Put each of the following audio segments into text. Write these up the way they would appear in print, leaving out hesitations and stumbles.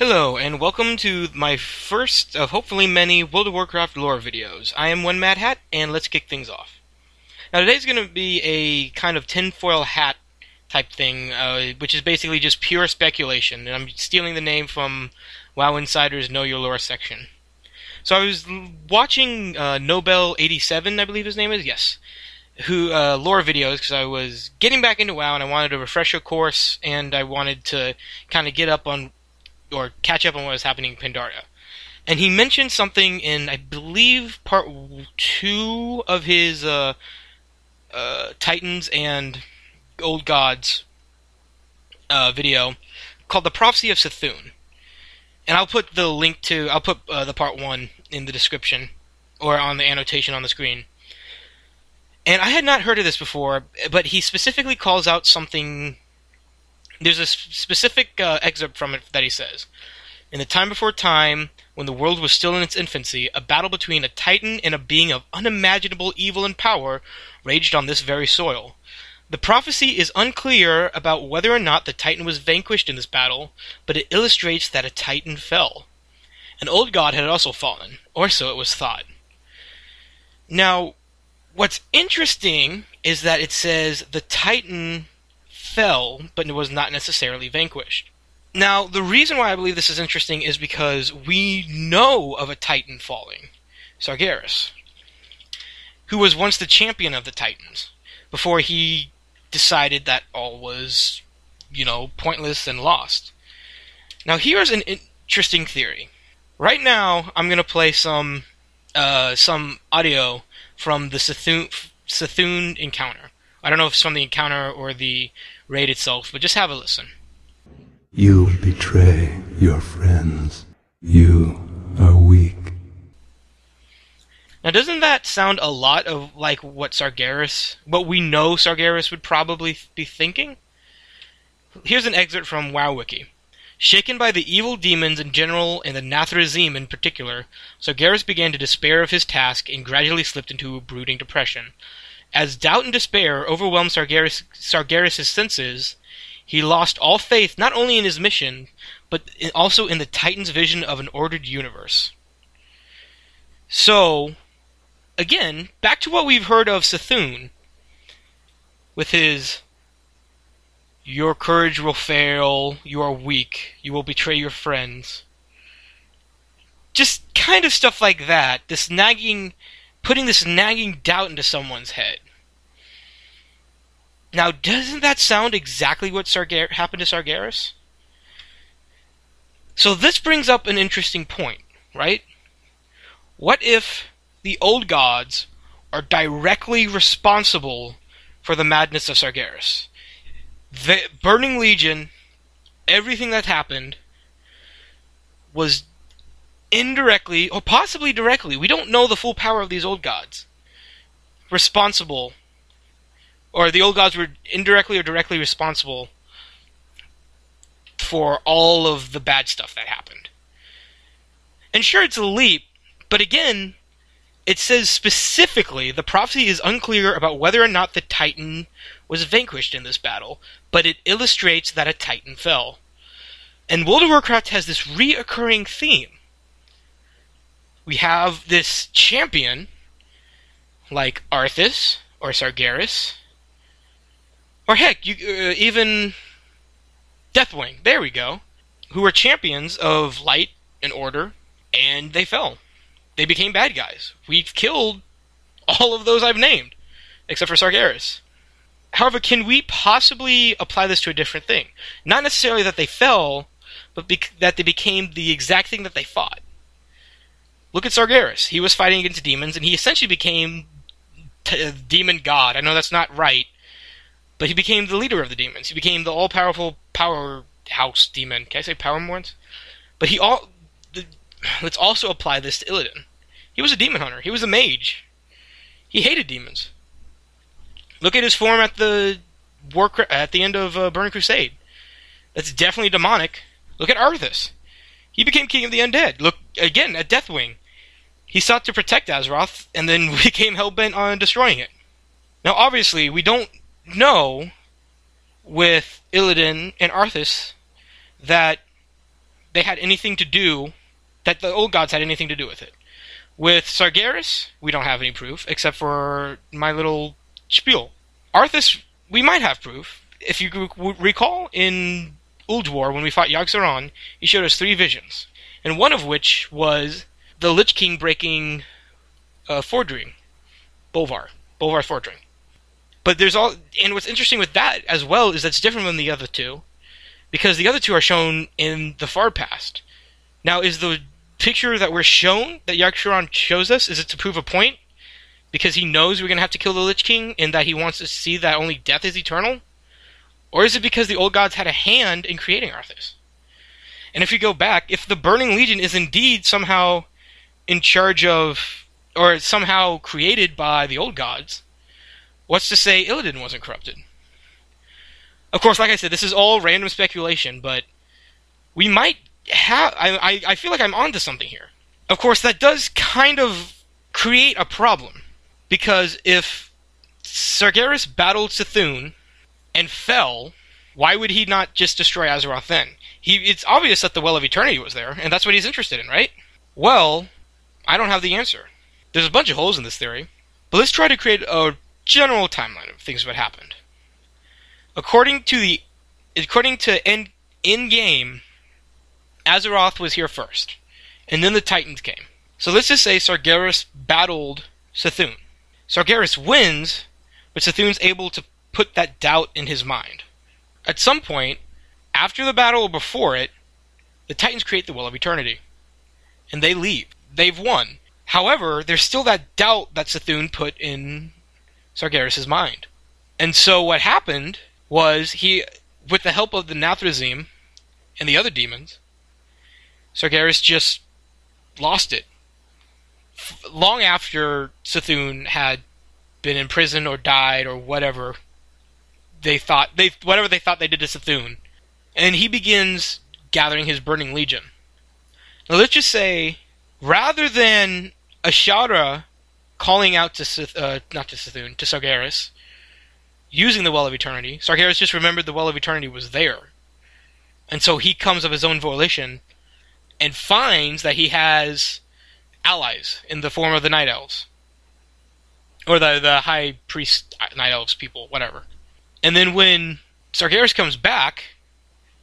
Hello, and welcome to my first of hopefully many World of Warcraft lore videos. I am OneMadHatt, and let's kick things off. Now today's going to be a kind of tinfoil hat type thing, which is basically just pure speculation, and I'm stealing the name from WoW Insider's Know Your Lore section. So I was watching Nobel87, I believe his name is, yes, who lore videos, because I was getting back into WoW, and I wanted to refresh a course, and I wanted to kind of get up on or catch up on what was happening in Pandaria. And he mentioned something in, I believe, part 2 of his Titans and Old Gods video called The Prophecy of Sethune. And I'll put the link to, I'll put the part 1 in the description, or on the annotation on the screen. And I had not heard of this before, but he specifically calls out something. There's a specific excerpt from it that he says, "In the time before time, when the world was still in its infancy, a battle between a titan and a being of unimaginable evil and power raged on this very soil. The prophecy is unclear about whether or not the titan was vanquished in this battle, but it illustrates that a titan fell. An old god had also fallen, or so it was thought." Now, what's interesting is that it says the titan fell, but it was not necessarily vanquished. Now, the reason why I believe this is interesting is because we know of a titan falling, Sargeras, who was once the champion of the titans, before he decided that all was, pointless and lost. Now, here's an interesting theory. Right now, I'm going to play some audio from the Sethune encounter. I don't know if it's from the encounter or the raid itself, but just have a listen. You betray your friends. You are weak. Now, doesn't that sound a lot of like what we know Sargeras would probably be thinking? Here's an excerpt from WoWWiki. "Shaken by the evil demons in general and the Nathrazim in particular, Sargeras began to despair of his task and gradually slipped into a brooding depression. As doubt and despair overwhelmed Sargeras' senses, he lost all faith not only in his mission, but also in the Titan's vision of an ordered universe." So, again, back to what we've heard of Sethune, with his, "Your courage will fail, you are weak, you will betray your friends." Just kind of stuff like that, putting this nagging doubt into someone's head. Now, doesn't that sound exactly what happened to Sargeras? So this brings up an interesting point, right? What if the old gods are directly responsible for the madness of Sargeras? The Burning Legion, everything that happened, was indirectly, or possibly directly, we don't know the full power of these old gods, responsible, or the old gods were indirectly or directly responsible for all of the bad stuff that happened. And sure, it's a leap, but again, it says specifically, the prophecy is unclear about whether or not the titan was vanquished in this battle, but it illustrates that a titan fell. And World of Warcraft has this reoccurring theme. We have this champion, like Arthas, or Sargeras, or heck, even Deathwing, there we go, who were champions of light and order, and they fell. They became bad guys. We've killed all of those I've named, except for Sargeras. However, can we possibly apply this to a different thing? Not necessarily that they fell, but that they became the exact thing that they fought. Look at Sargeras. He was fighting against demons, and he essentially became demon god. I know that's not right, but he became the leader of the demons. He became the all-powerful powerhouse demon. Can I say power once? But let's also apply this to Illidan. He was a demon hunter. He was a mage. He hated demons. Look at his form at the end of Burning Crusade. That's definitely demonic. Look at Arthas. He became king of the undead. Look again at Deathwing. He sought to protect Azeroth, and then became hell-bent on destroying it. Now, obviously, we don't know with Illidan and Arthas that they had anything to do, that the old gods had anything to do with it. With Sargeras, we don't have any proof, except for my little spiel. Arthas, we might have proof. If you recall, in Ulduar, when we fought Yogg-Saron, he showed us 3 visions, and one of which was the Lich King breaking Fordring. Bolvar Fordring. But and what's interesting with that as well is that's different than the other 2, because the other 2 are shown in the far past. Now, is the picture that we're shown, that Yogg-Saron shows us, is it to prove a point? Because he knows we're going to have to kill the Lich King, and that he wants to see that only death is eternal? Or is it because the old gods had a hand in creating Arthas? And if you go back, if the Burning Legion is indeed somehow in charge of, or somehow created by the old gods, what's to say Illidan wasn't corrupted? Of course, like I said, this is all random speculation, but we might have... I feel like I'm onto something here. Of course, that does kind of create a problem, because if Sargeras battled Sithun and fell, why would he not just destroy Azeroth then? It's obvious that the Well of Eternity was there, and that's what he's interested in, right? Well, I don't have the answer. There's a bunch of holes in this theory, but let's try to create a general timeline of things that happened. According to in-game, Azeroth was here first, and then the Titans came. So let's just say Sargeras battled Sithun. Sargeras wins, but Sithun's able to put that doubt in his mind. At some point, after the battle or before it, the Titans create the Well of Eternity, and they leave. They've won. However, there's still that doubt that Sithun put in Sargeras' mind. And so what happened was he, with the help of the Nathrezim and the other demons, Sargeras just lost it. Long after Sithun had been in prison or died or whatever they thought they did to Sithun. And he begins gathering his Burning Legion. Now let's just say, rather than Ashara calling out to Sargeras, using the Well of Eternity, Sargeras just remembered the Well of Eternity was there. And so he comes of his own volition and finds that he has allies in the form of the Night Elves. Or the High Priest Night Elves people, whatever. And then when Sargeras comes back,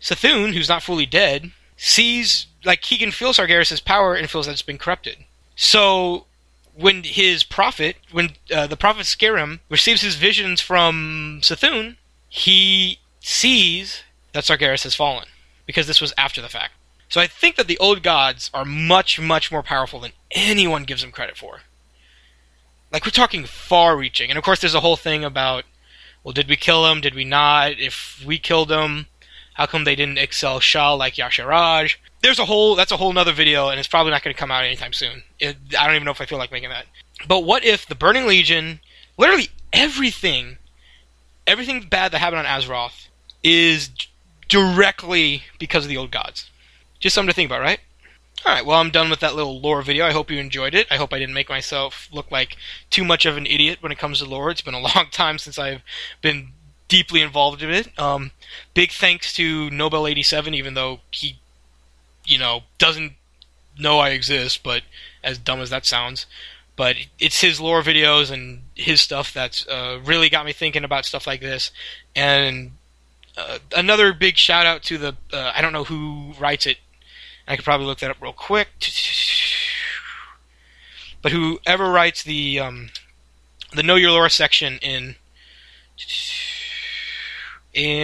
Sithun, who's not fully dead, sees, like, he can feel Sargeras' power and feels that it's been corrupted. So when the prophet Scarim receives his visions from Sithun, he sees that Sargeras has fallen, because this was after the fact. So I think that the old gods are much, much more powerful than anyone gives them credit for. Like, we're talking far-reaching. And of course there's a whole thing about, well, did we kill them? Did we not? If we killed them, how come they didn't excel Shah like Ahn'Qiraj? That's a whole nother video, and it's probably not going to come out anytime soon. I don't even know if I feel like making that. But what if the Burning Legion, literally everything bad that happened on Azeroth is directly because of the old gods? Just something to think about, right? Alright, well, I'm done with that little lore video. I hope you enjoyed it. I hope I didn't make myself look like too much of an idiot when it comes to lore. It's been a long time since I've been deeply involved in it. Big thanks to Nobel87, even though he, doesn't know I exist, but as dumb as that sounds. But it's his lore videos and his stuff that's really got me thinking about stuff like this. And another big shout out to the, I don't know who writes it. I could probably look that up real quick. But whoever writes the Know Your Lore section in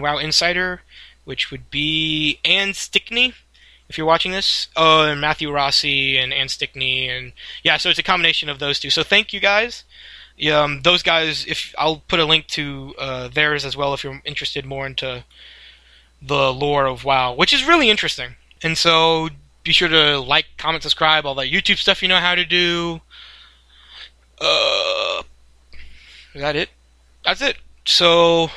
WoW Insider, which would be Ann Stickney, if you're watching this. Oh, and Matthew Rossi and Ann Stickney, and yeah, so it's a combination of those two. So thank you guys. Those guys, I'll put a link to theirs as well if you're interested more into the lore of WoW, which is really interesting. And so be sure to like, comment, subscribe, all that YouTube stuff you know how to do. Is that it? That's it. So,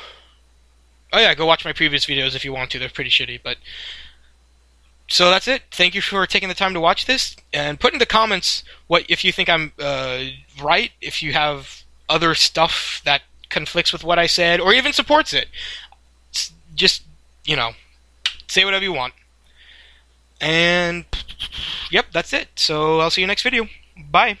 oh yeah, go watch my previous videos if you want to. They're pretty shitty, but... So that's it. Thank you for taking the time to watch this. And put in the comments if you think I'm right, if you have other stuff that conflicts with what I said, or even supports it. Just, say whatever you want. And, yep, that's it. So I'll see you next video. Bye.